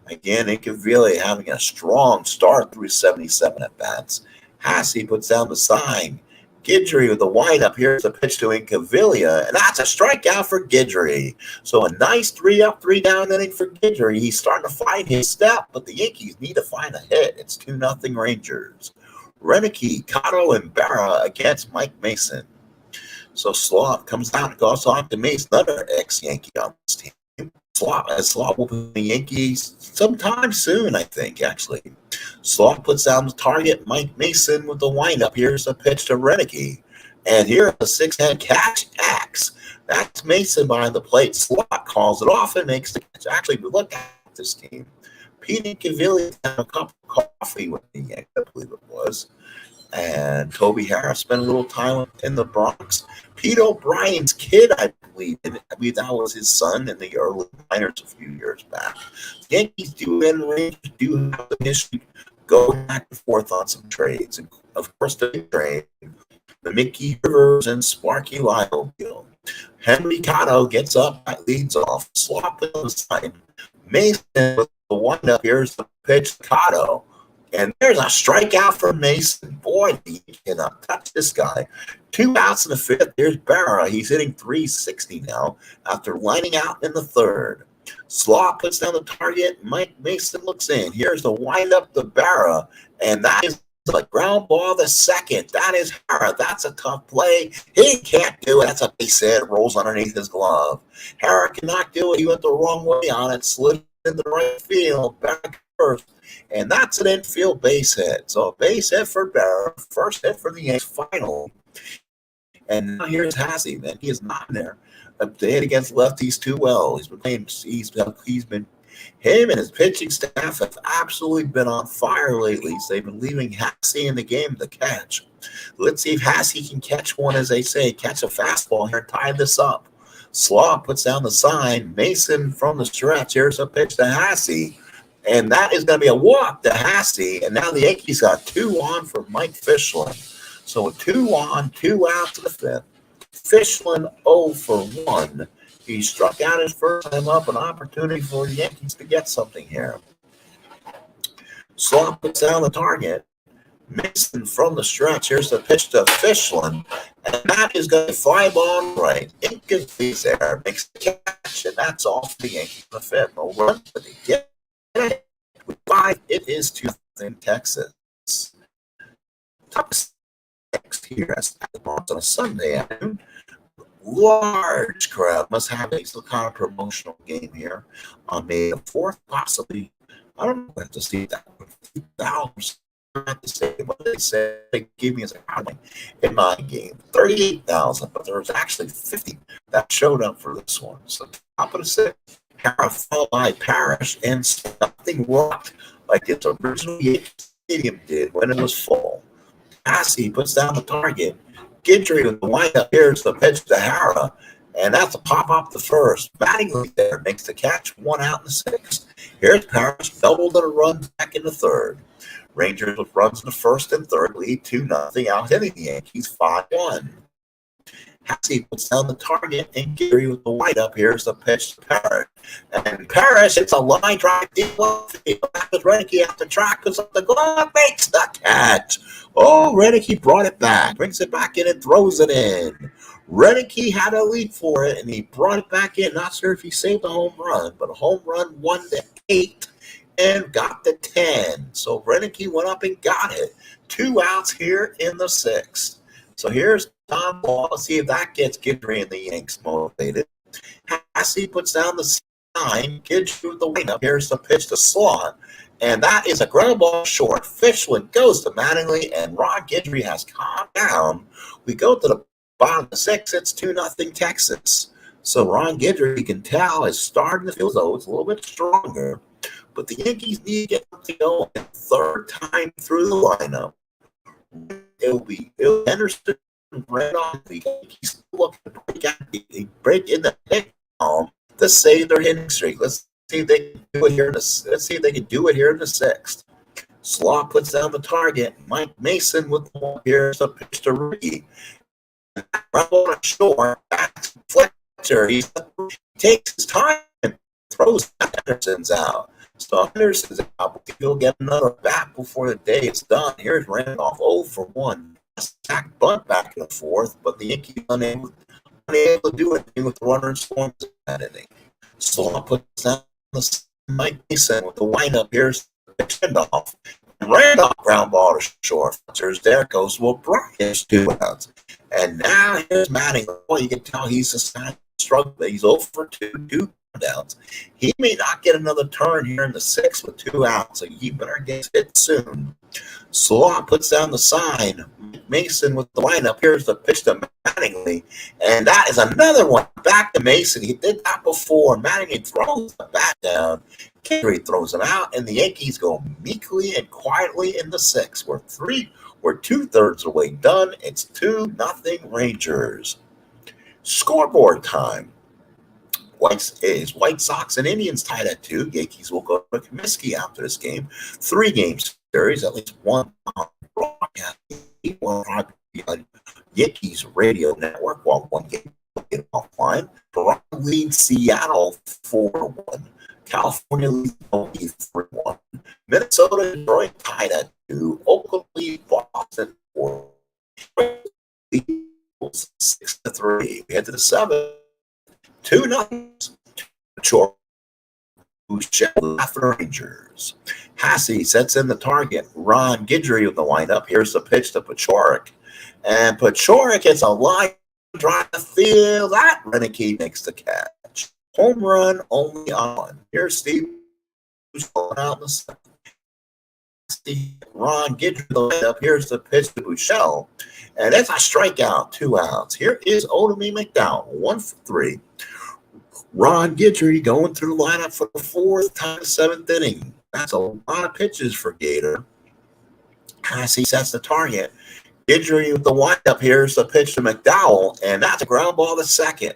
Again, Gavilia having a strong start through 77 at-bats. Hassey puts down the sign. Guidry with the windup. Here's the pitch to Gavilia, and that's a strikeout for Guidry. So a nice 3-up, 3-down inning for Guidry. He's starting to find his step, but the Yankees need to find a hit. It's 2-0 Rangers. Renicky, Cotto, and Berra against Mike Mason. So Slav comes down and goes off to Mason, another ex-Yankee on this team. Slav will be the Yankees sometime soon, I think, actually. Slav puts down the target. Mike Mason with the windup. Here's a pitch to Renicky. And here's a 6-hand catch. X. That's Mason behind the plate. Slav calls it off and makes the catch. Actually, look at this team. Pete and Gavilia had a cup of coffee with the Yankees, I believe it was. And Toby Harris spent a little time in the Bronx. Pete O'Brien's kid, I believe that was his son in the early minors a few years back. The Yankees do have the history go back and forth on some trades. And of course, the big trade, the Mickey Rivers and Sparky Lyle deal. Henry Cotto gets up, leads off, slop on the side. Mason with the windup. Here's the pitch to Cotto. And there's a strikeout for Mason. Boy, he cannot touch this guy. 2 outs in the 5th. There's Berra. He's hitting .360 now after lining out in the 3rd. Slaw puts down the target. Mike Mason looks in. Here's the windup to Berra. And that is a ground ball to second. That is Hara. That's a tough play. He can't do it. That's a base hit. Rolls underneath his glove. Hara cannot do it. He went the wrong way on it. Slid in the right field. Back first. And that's an infield base hit. So a base hit for Berra. First hit for the Yankees finally. And now here's Hassey. Man, he is not in there. They hit against lefties too well. He's been playing. Him and his pitching staff have absolutely been on fire lately. So they've been leaving Hassey in the game to catch. Let's see if Hassey can catch one, as they say, catch a fastball here, tie this up. Slaw puts down the sign. Mason from the stretch. Here's a pitch to Hassey. And that is going to be a walk to Hassey. And now the Yankees got 2 on for Mike Fischlin. So a 2 on, 2 out to the 5th. Fischlin 0 for 1. He struck out his first time up, an opportunity for the Yankees to get something here. Slaw puts down the target. Mason from the stretch. Here's the pitch to Fischlin. And that is going to fly ball right. Incomplete there. Makes the catch. And that's all for the Yankees in the 5th. No run, but they get it. With 5, it is 2 in Texas. Top 6 here on a Sunday afternoon. Large crowd must have a kind of promotional game here on May the 4th, possibly. I don't know what to see that. $50 at the stadium. What they said they gave me as a comment in my game. 38,000, but there was actually 50 that showed up for this one. So top of the 6th, Hara followed by Parrish, and something rocked like its original Yankee Stadium did when it was full. Hassey puts down the target. Guidry with the windup. Here's the pitch to Hara, and that's a pop up the first. Mattingly there makes the catch, 1 out in the 6th. Here's Parrish, doubled and a run back in the 3rd. Rangers with runs in the 1st and 3rd lead 2-0 out hitting the Yankees 5-1. Hassey puts down the target, and Guidry with the windup. Here's the pitch to Parrish. And Parrish hits a line drive deep left field. Back with Renicky at the track, goes up the glove, makes the catch. Oh, Renicky brought it back, brings it back in and throws it in. Renicky had a lead for it, and he brought it back in. Not sure if he saved a home run, but a home run won the 8 and got the 10. So Renicky went up and got it. 2 outs here in the 6th. So here's Tom Ball. Let's see if that gets Guidry and the Yanks motivated. Hassey puts down the 9. Guidry with the windup. Here's the pitch to Slot. And that is a ground ball short. Fishland goes to Mattingly, and Ron Guidry has calmed down. We go to the bottom of the 6th. It's 2-0 Texas. So Ron Guidry, you can tell, is starting to feel though it's a little bit stronger. But the Yankees need to get them to go a third time through the lineup. It'll be Henderson right on. The Yankees looking to break in the pick column to save their hitting streak. Let's see if they can do it here. Let's see if they can do it here in the 6th. Slot puts down the target. Mike Mason with the ball. Here's a pitch to Ricky. Right on shore. Back to Fletcher. He takes his time and throws Henderson's out. So Henderson's out. He'll get another bat before the day is done. Here's Randolph 0 for 1. Sack bunt back in the 4th, but the Yankees unable to do anything with the runner and storms that inning. So puts down the Mike Mason with the windup. Here's Randolph. Randolph ground ball to short. There's there goes Will Bryant's 2 outs. And now here's Mattingly. Well, you can tell he's a struggle. He's 0 for 2 downs. He may not get another turn here in the 6th with 2 outs, so he better get hit soon. Slot puts down the sign. Mason with the lineup. Here's the pitch to Mattingly, and that is another one back to Mason. He did that before. Mattingly throws the bat down. Guidry throws him out, and the Yankees go meekly and quietly in the 6th. We're 2/3 of the way done. It's 2-0 Rangers. Scoreboard time. White Sox and Indians tied at 2. Yankees will go to Comiskey after this game. 3-game series, at least one broadcast, one on Yankees radio network, while one game offline. Toronto leads Seattle 4-1. California leads Milwaukee 3-1. Minnesota and Detroit tied at 2. Oakland leads Boston 4. 6-3. We head to the 7th. 2-0. Bouchell after Rangers. Hassey sets in the target. Ron Guidry with the windup. Here's the pitch to Pachorik. And Pachorik hits a line drive to field. That Renicky makes the catch. Home run only on. Here's Steve Bouchell out in the 7th. Ron Guidry the windup. Here's the pitch to Bouchell. And that's a strikeout. 2 outs. Here is Otomy McDowell. 1 for 3. Ron Guidry going through the lineup for the 4th time, 7th inning. That's a lot of pitches for Gator. Hassey sets the target. Guidry with the windup. Here's the pitch to McDowell, and that's a ground ball to second.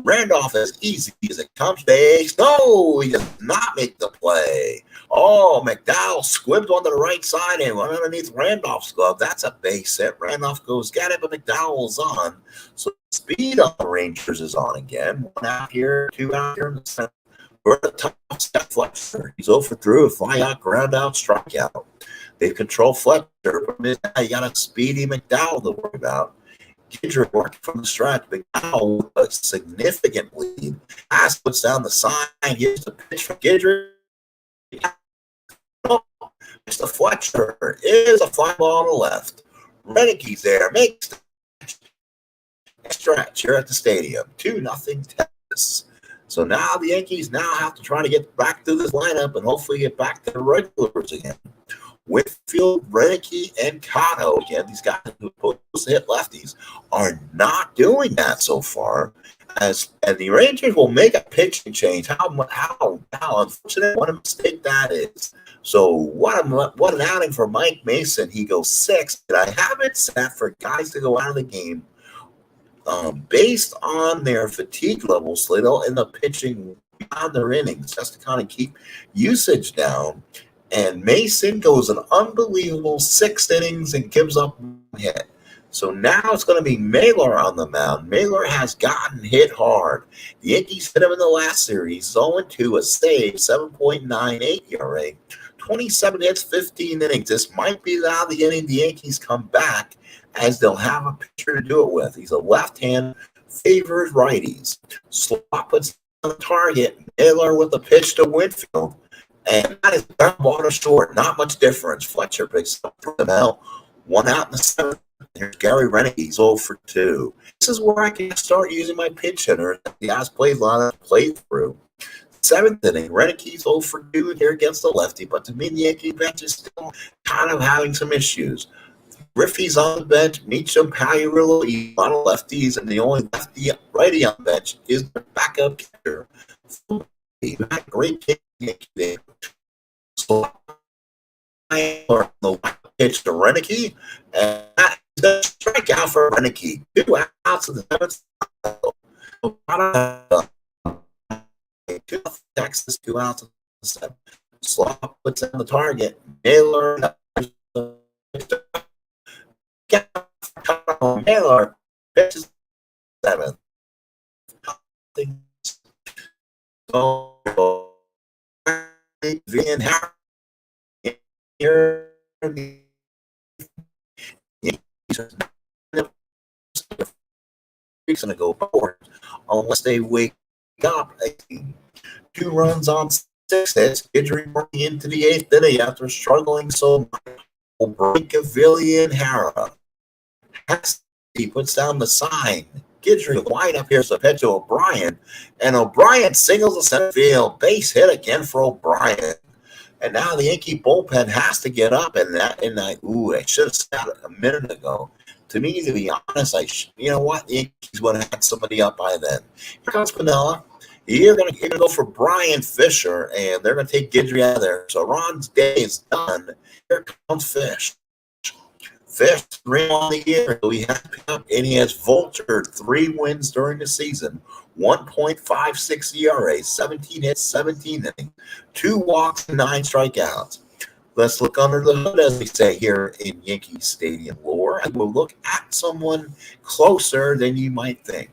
Randolph as easy as it comes. Base. No, he does not make the play. Oh, McDowell squibs on the right side and went underneath Randolph's glove. That's a base hit. Randolph goes get it, but McDowell's on. So speed on the Rangers is on again. 1 out here, 2 out here in the 7th. We're at the top step Fletcher. He's 0 for 3, a fly out, ground out, strikeout. They've controlled Fletcher, but you got a speedy McDowell to worry about. Guidry working from the stretch. McDowell with a significant lead. Hass puts down the sign. Here's the pitch for Guidry. Mr. Fletcher is a fly ball on the left. Renicky's there. Makes the stretch here at the stadium. 2-0 Texas. So now the Yankees now have to try to get back to this lineup and hopefully get back to the regulars again. Winfield, Renicky, and Cotto, again, these guys who are supposed to hit lefties, are not doing that so far. And the Rangers will make a pitching change. How unfortunate, what a mistake that is. So what an outing for Mike Mason. He goes 6th. And I have it set for guys to go out of the game based on their fatigue levels. So they don't end up pitching beyond their innings just to kind of keep usage down. And Mason goes an unbelievable 6 innings and gives up 1 hit. So now it's going to be Mailer on the mound. Mailer has gotten hit hard. The Yankees hit him in the last series, 0-2, a save, 7.98 ERA, 27 hits, 15 innings. This might be now the inning the Yankees come back, as they'll have a pitcher to do it with. He's a left-hand, favors righties. Slot puts on the target. Mailer with a pitch to Winfield. And that is ground ball to short. Not much difference. Fletcher picks up for the bell. 1 out in the 7th. Here's Gary Rennick. He's 0 for 2. This is where I can start using my pinch hitter. The guys played a lot of played through. 7th inning, Rennicke's 0 for 2 here against the lefty, but to me, the Yankee bench is still kind of having some issues. Griffey's on the bench, Meacham, Pagliarulo, a lot of lefties, and the only lefty righty on the bench is the backup catcher. He had a great kick today. So the pitch to Rennicke, and that is a strikeout for Rennicke. 2 outs in the 7th. 2 Texas, 2 outs in the 7th. Slot puts on the target. Mailer. Mailer pitches 7th. So, Van Harris here. He's going to go forward unless they wake up. 2 runs on 6 hits. Guidry working into the 8th inning after struggling so much. Brinkaville and Hara. Hassey puts down the sign. Guidry wide up. Here's the pitch to O'Brien. And O'Brien singles the center field. Base hit again for O'Brien. And now the Yankee bullpen has to get up. And I should have said it a minute ago. To me, to be honest, you know what? The Yankees would have had somebody up by then. Here comes Pinella. You're going to go for Brian Fisher, and they're going to take Guidry out of there. So Ron's day is done. Here comes Fish. Fish, 3 on the year. So he has picked up, and he has vultured 3 wins during the season. 1.56 ERA, 17 hits, 17 innings, 2 walks, and 9 strikeouts. Let's look under the hood, as we say here in Yankee Stadium lore, and we'll look at someone closer than you might think.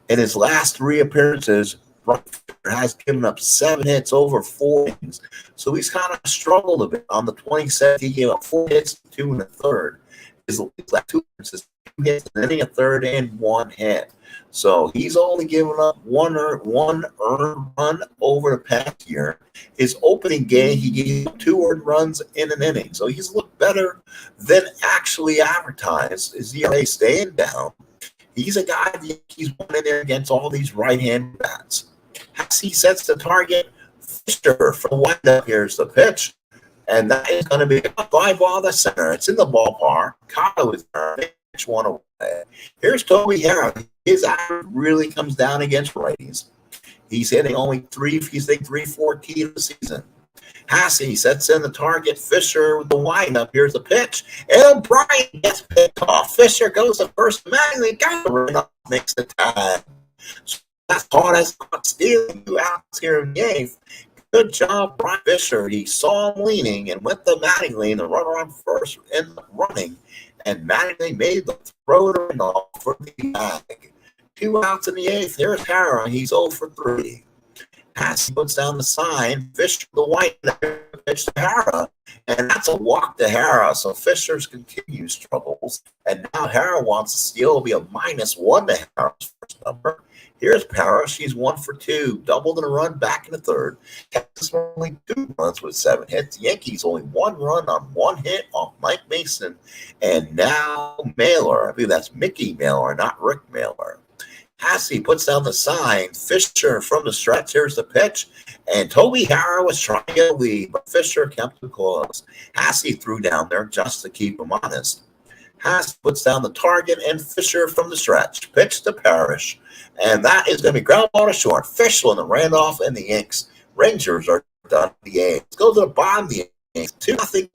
In his last 3 appearances, has given up 7 hits over 4 innings. So he's kind of struggled a bit. On the 27th, he gave up 4 hits, 2 1/3. His last 2 appearances, 2 hits, an inning, a third, and 1 hit. So he's only given up one earned run over the past year. His opening game, he gave 2 earned runs in an inning. So he's looked better than actually advertised. His ERA staying down. He's a guy the Yankees went in there against all these right-hand bats. Hassey sets the target. Fisher for the windup. Here's the pitch. And that is going to be a fly ball to center. It's in the ballpark. Kyle is there. Pitch 1 away. Here's Toby Harris. His average really comes down against righties. He's hitting only 314 of the season. Hassey sets in the target. Fisher with the windup. Here's the pitch. And O'Brien gets picked off. Fisher goes to first. Manley got the run up, makes the tie. So that's hard as not stealing 2 outs here in the 8th. Good job, Brian Fisher. He saw him leaning and went to Mattingly, the runner on first, and running. And Mattingly made the throw to Randolph for the bag. 2 outs in the 8th. Here's Hara. He's 0 for 3. Hassey puts down the sign. Fisher, the white pitch to Hara. And that's a walk to Hara. So Fisher's continues struggles. And now Hara wants to steal. It'll be a -1 to Hara's first number. Here's Hara. She's 1 for 2. Doubled in a run back in the 3rd. Texas only 2 runs with 7 hits. The Yankees only 1 run on 1 hit off Mike Mason. And now Mailer. I believe that's Mickey Mailer, not Rick Mailer. Hassey puts down the sign. Fisher from the stretch. Here's the pitch. And Toby Hara was trying to get a lead, but Fisher kept it close. Hassey threw down there just to keep him honest. Hassey puts down the target, and Fisher from the stretch. Pitch to Parrish. And that is going to be ground ball to short. Fisher and the Randolph and the Yanks. Rangers are done. The A's. Let's go to the bottom of the A's. 2-0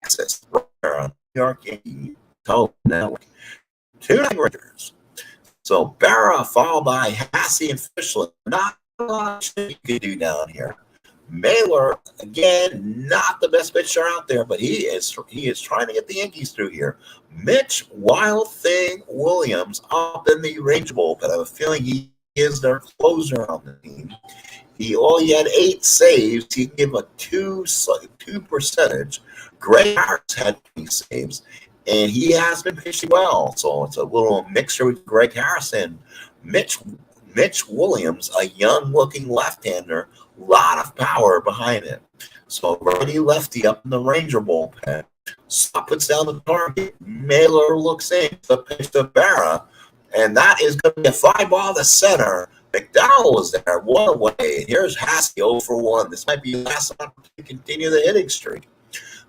Texas. New York Yankees. Oh, now 2-0 Rangers. So Barra followed by Hassey and Fisher. Not a lot you could do down here. Mailer, again, not the best pitcher out there, but he is trying to get the Yankees through here. Mitch Wild Thing Williams up in the Ranger bullpen. I have a feeling he is their closer on the team. He had 8 saves. He can give a 2 percentage. Greg Harris had 3 saves, and he has been pitching well. So it's a little mixture with Greg Harris and Mitch Williams, a young-looking left-hander. A lot of power behind it. So righty lefty up in the Ranger bullpen. Slot puts down the target. Mailer looks in. The pitch to Barra, and that is going to be a fly ball to center. McDowell was there, 1 away. And here's Hassey 0 for 1. This might be the last time to continue the hitting streak.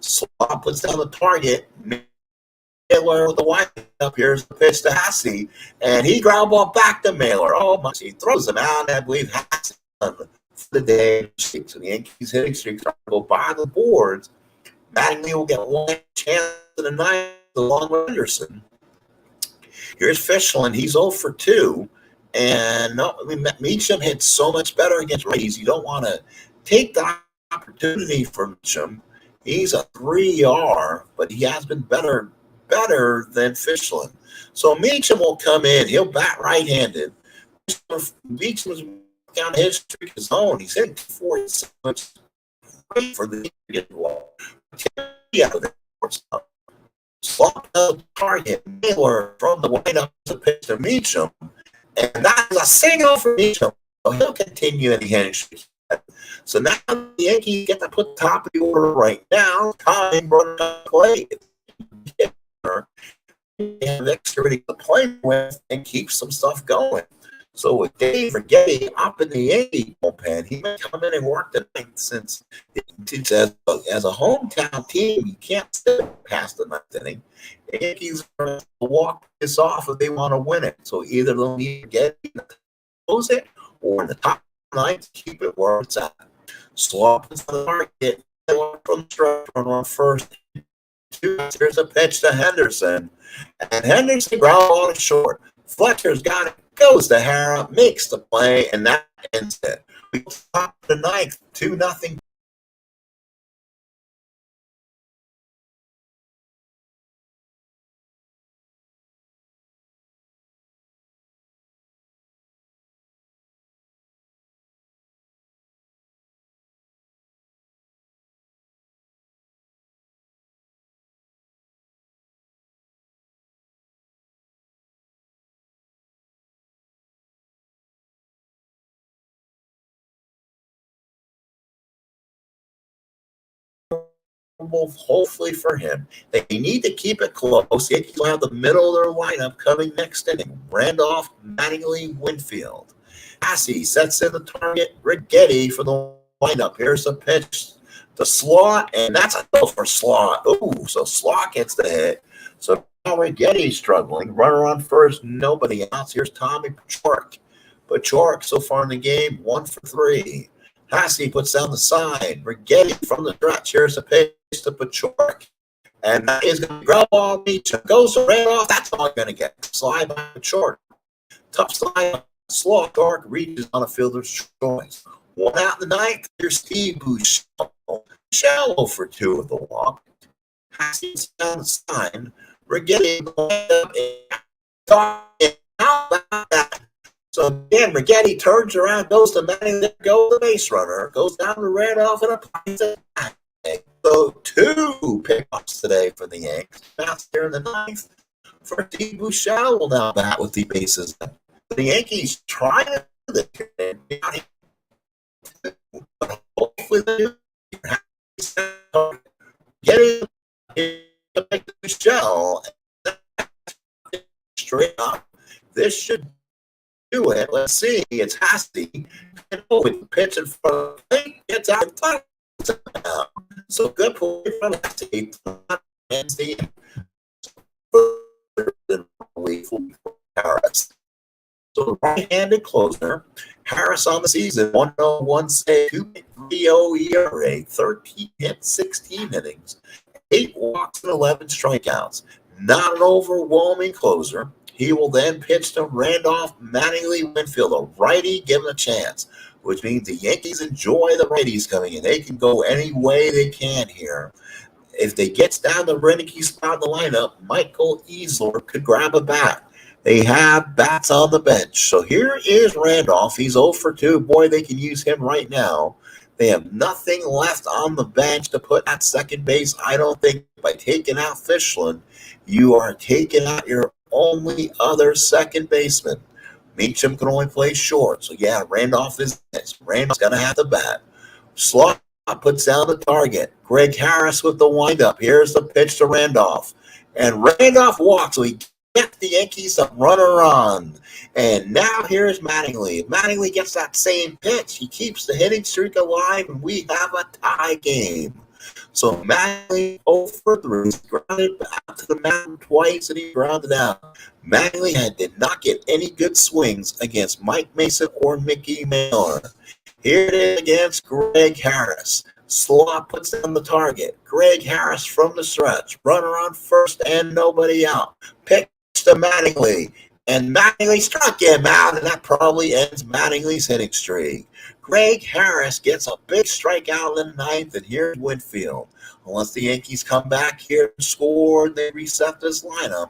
Slot puts down the target. Mailer with the wind up. Here's the pitch to Hassey, and he ground ball back to Mailer. Oh my! He throws him out, and I believe Hassey for the day. So the Yankees hitting streak trying to go by the boards. Mattingly will get 1 chance in the ninth along with Henderson. Here's Fischlin. He's 0 for 2. And Meacham hits so much better against righties. You don't want to take the opportunity for Meacham. He's a 3-ER, but he has been better than Fischlin. So Meacham will come in. He'll bat right-handed. Meacham's down his streak his own. He's hitting 47 for the wall. Slot the target. Mailer from the windup to pitch to Meacham. And that is a single for Bouchell. So he'll continue in the hitting streak. So now the Yankees get to put top of the order right now. Time running on play. They have extra to play with and keep some stuff going. So with Dave Righetti up in the Yankee bullpen, he may come in and work tonight since as a hometown team, you can't sit past the 9th inning. The Yankees are going to walk this off if they want to win it. So either they'll need to get to close it or in the top 9 to keep it where it's at. Slop is the target from the stretch on first. Here's a pitch to Henderson. And Henderson ground ball to short. Fletcher's got it. Goes to Hara, makes the play, and that ends it. We top the 9th, 2-0. Hopefully for him. They need to keep it close. They will have the middle of their lineup coming next inning. Randolph, Mattingly, Winfield. Hassey sets in the target. Righetti for the lineup. Here's a pitch to Slot, and that's a go for Slot. Ooh, so Slot gets the hit. So now Righetti's struggling. Runner on first, nobody else. Here's Tommy Bouchell. Bouchell so far in the game, 1 for 3. Hassey puts down the side. Righetti from the stretch. Here's a pitch to Bouchell. And that is going to grow ball. Meacham goes to Randolph. That's all you're going to get. Slide by Bouchell. Tough slide. Slot Dark reaches on a fielder's choice. 1 out in the 9th. Here's Steve Bouchell. Shallow for 2 with the walk. Hassey down the sign. Righetti how about that? So again, Righetti turns around, goes to Manning, then goes the base runner, goes down to Randolph and a So 2 pickups today for the Yankees. Bounce here in the 9th. For Steve Bouchell will now bat with the bases. The Yankees trying to do this. Hopefully they do. Getting Bouchell straight up. This should do it. Let's see. It's Hassey. With the pitch in front of the plate, gets out of time. So good point from Hassey. And the Harris. So the right-handed closer, Harris on the season, 101 save, 2.30 ERA, 13 hits, 16 innings, 8 walks and 11 strikeouts. Not an overwhelming closer. He will then pitch to Randolph, Mattingly, Winfield, a righty, give him a chance. which means the Yankees enjoy the righties coming in. They can go any way they can here. If they get down the Renicky spot in the lineup, Michael Easler could grab a bat. They have bats on the bench. So here is Randolph. He's 0 for 2. Boy, they can use him right now. They have nothing left on the bench to put at second base. I don't think by taking out Fishland, you are taking out your only other second baseman. Meacham can only play short. So, yeah, Randolph is next. Randolph's going to have the bat. Slot puts down the target. Greg Harris with the windup. Here's the pitch to Randolph. And Randolph walks, so he gets the Yankees a runner on. And now here's Mattingly. If Mattingly gets that same pitch, he keeps the hitting streak alive, and we have a tie game. So Mattingly 0 for 3. He grounded back to the mound twice, and he grounded out. Mattingly did not get any good swings against Mike Mason or Mickey Miller. Here it is against Greg Harris. Slot puts down the target. Greg Harris from the stretch. Runner on first and nobody out. Pitch to Mattingly. And Mattingly struck him out, and that probably ends Mattingly's hitting streak. Greg Harris gets a big strikeout in the ninth, and here's Winfield. Unless the Yankees come back here and score, they reset this lineup.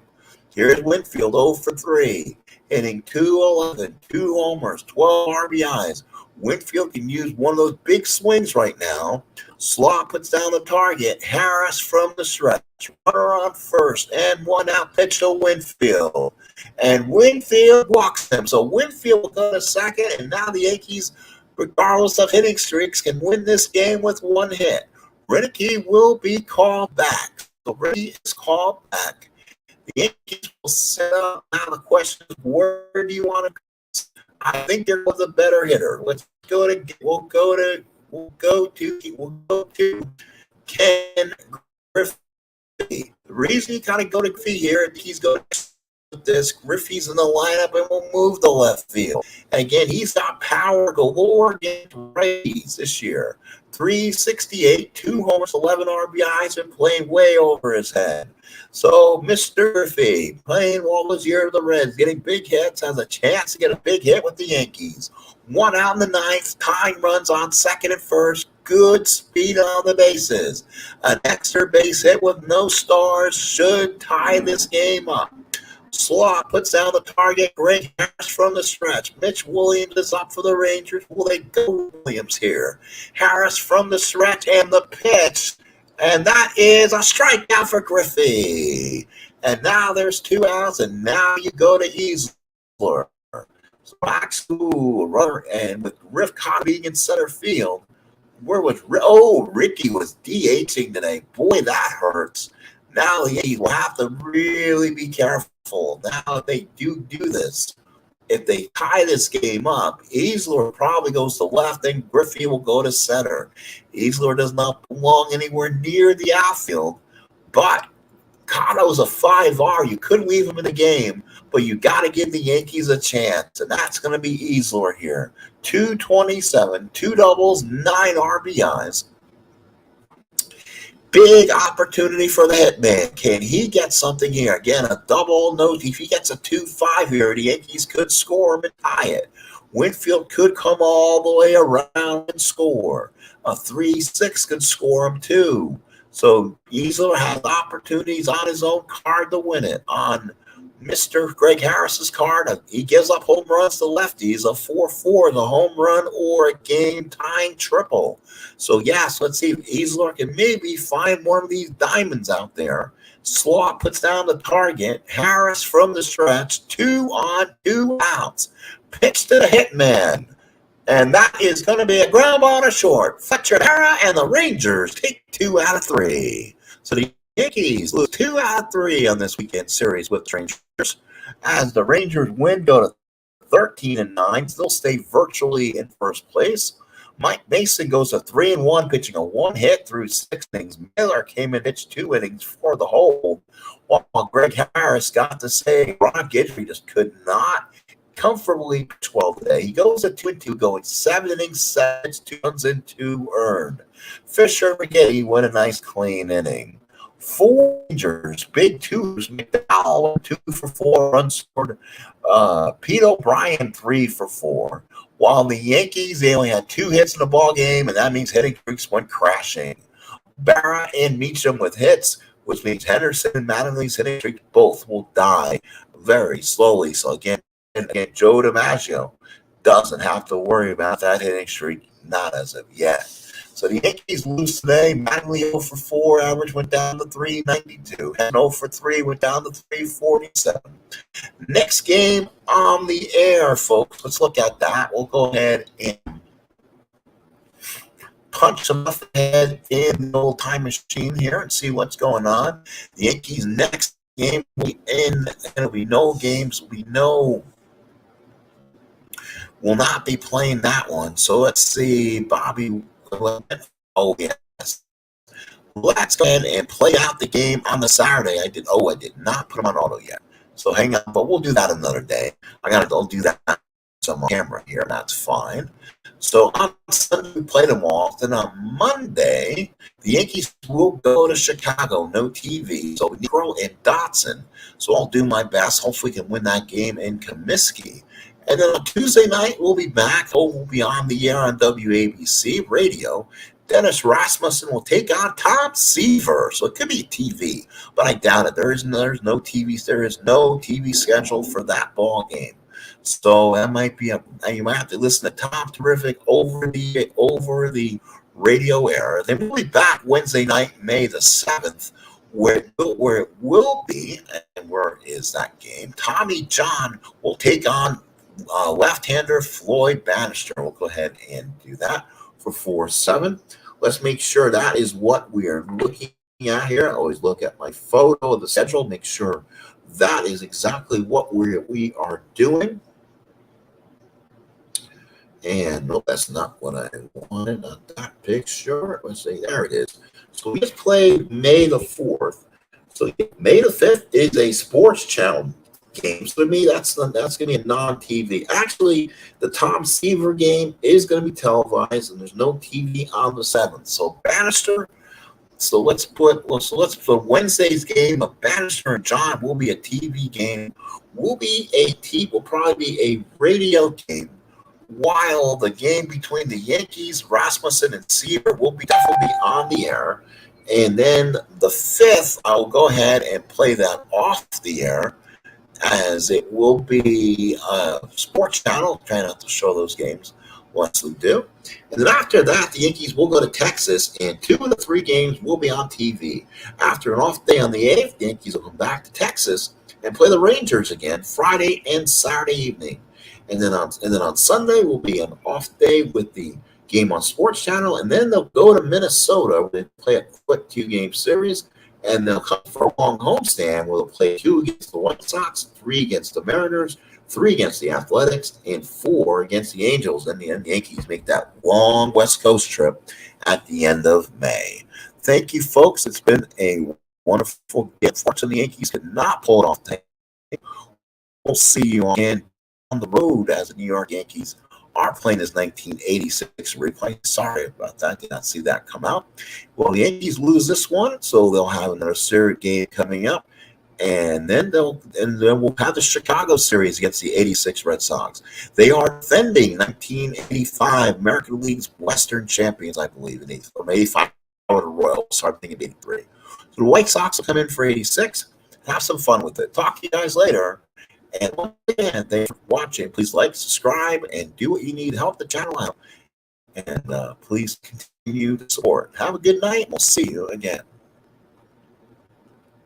Here's Winfield 0 for 3. Hitting .211, 2 homers, 12 RBIs. Winfield can use one of those big swings right now. Slot puts down the target. Harris from the stretch. Runner on first and 1 out. Pitch to Winfield. And Winfield walks him. So Winfield will go to second. And now the Yankees, regardless of hitting streaks, can win this game with 1 hit. Renicky will be called back. So Renicky is called back. The Yankees will set up. Now the question is, where do you want to go? I think there was a better hitter. We'll go to Ken Griffey. The reason you kind of go to Griffey here, he's going with this. Griffey's in the lineup and will move to left field. And again, he's got power galore against righties this year. 368, 2 homers, 11 RBIs, and playing way over his head. So Mr. Griffey, playing all his year of the Reds, getting big hits, has a chance to get a big hit with the Yankees. 1 out in the ninth, tying runs on second and first. Good speed on the bases. An extra base hit with no stars should tie this game up. Slot puts down the target. Greg Harris from the stretch. Mitch Williams is up for the Rangers. Will they go Williams here? Harris from the stretch and the pitch. And that is a strikeout for Griffey. And now there's 2 outs, and now you go to Easler. So back to runner, and with Riff Cotter being in center field, where was Ricky was DHing today. Boy, that hurts. Now he will have to really be careful. Now if they do this, if they tie this game up, Easler probably goes to left and Griffey will go to center. Easler does not belong anywhere near the outfield, but Cotto's a 5R. You could leave him in the game, but you got to give the Yankees a chance, and that's going to be Easler here. 227, 2 doubles, 9 RBIs. Big opportunity for the hitman. Can he get something here? Again, a double note. If he gets a 2-5 here, the Yankees could score him and tie it. Winfield could come all the way around and score. A 3-6 could score him too. So Easler has opportunities on his own card to win it. On Mr. Greg Harris's card, he gives up home runs to lefties. A 4-4 is a home run or a game-tying triple. So, yes, let's see if Easler can maybe find one of these diamonds out there. Slot puts down the target. Harris from the stretch. 2 on, 2 outs. Pitch to the hitman. And that is going to be a ground ball to short. Fletcher Hara and the Rangers take 2 out of 3. So the Yankees lose 2 out of 3 on this weekend series with the Rangers. As the Rangers win, go to 13-9, still stay virtually in first place. Mike Mason goes to 3-1, pitching a 1 hit through 6 innings. Miller came in, pitched 2 innings for the hold, while Greg Harris got to say Ron Guidry just could not comfortably 12 today. He goes at 2-2, going 7 innings, 7 2 runs, and 2 earned. Fisher and McGee win a nice clean inning. 4 Rangers, big 2s. McDowell 2 for 4 runs scored. Pete O'Brien 3 for 4. While the Yankees, they only had 2 hits in the ball game, and that means hitting streaks went crashing. Barra and Meacham with hits, which means Henderson and Mattingly's hitting streak both will die very slowly. So again, Joe DiMaggio doesn't have to worry about that hitting streak, not as of yet. So the Yankees lose today. Mattingly 0 for 4, average went down to 392. Hen 0 for 3, went down to 347. Next game on the air, folks. Let's look at that. We'll go ahead and punch some ahead in the old time machine here and see what's going on. The Yankees' next game will be in, and we know games we know will not be playing that one. So let's see, Bobby. Oh yes. Let's go ahead and play out the game on the Saturday. I did not put them on auto yet. So hang on, but we'll do that another day. I'll do that on camera here, and that's fine. So on Sunday, we played them all. Then on Monday, the Yankees will go to Chicago, no TV. So Negro and Dotson. So I'll do my best. Hopefully, we can win that game in Comiskey. And then on Tuesday night, we'll be back. We'll be on the air on WABC radio. Dennis Rasmussen will take on Tom Seaver. So it could be TV, but I doubt it. There is no TV. There is no TV scheduled for that ball game. So that might be you might have to listen to Tom Terrific over the radio air. Then we'll be back Wednesday night, May the 7th, where it will be, and where is that game? Tommy John will take on left-hander Floyd Bannister. We'll go ahead and do that for 4-7. Let's make sure that is what we are looking at here. I always look at my photo of the schedule, make sure that is exactly what we are doing. And no, that's not what I wanted. Not that picture. Let's see. There it is. So we just played May the 4th. So May the 5th is a sports channel game. So to me, that's going to be a non-TV. Actually, the Tom Seaver game is going to be televised, and there's no TV on the 7th. So Bannister. So let's put Wednesday's game of Bannister and John will be a TV game. Will probably be a radio game. While the game between the Yankees, Rasmussen, and Seaver will definitely be on the air. And then the 5th, I will go ahead and play that off the air, as it will be a sports channel. Try not to show those games once we do. And then after that, the Yankees will go to Texas, and 2 of the 3 games will be on TV. After an off day on the 8th, the Yankees will come back to Texas and play the Rangers again Friday and Saturday evening. And then on Sunday will be an off day with the game on Sports Channel, and then they'll go to Minnesota where they play a quick 2-game series, and they'll come for a long homestand where they'll play 2 against the White Sox, 3 against the Mariners, 3 against the Athletics, and 4 against the Angels. And the Yankees make that long West Coast trip at the end of May. Thank you, folks. It's been a wonderful game. Fortunately, the Yankees could not pull it off today. We'll see you again on the road as the New York Yankees are playing this 1986 replay. Sorry about that. Did not see that come out. Well, the Yankees lose this one, so they'll have another series game coming up. And then we'll have the Chicago series against the 86 Red Sox. They are defending 1985 American League's Western champions, I believe, from 85 to the Royals. So I'm thinking 83. So the White Sox will come in for 86. Have some fun with it. Talk to you guys later. And once again, thanks for watching. Please like, subscribe, and do what you need to help the channel out. And please continue to support. Have a good night. We'll see you again.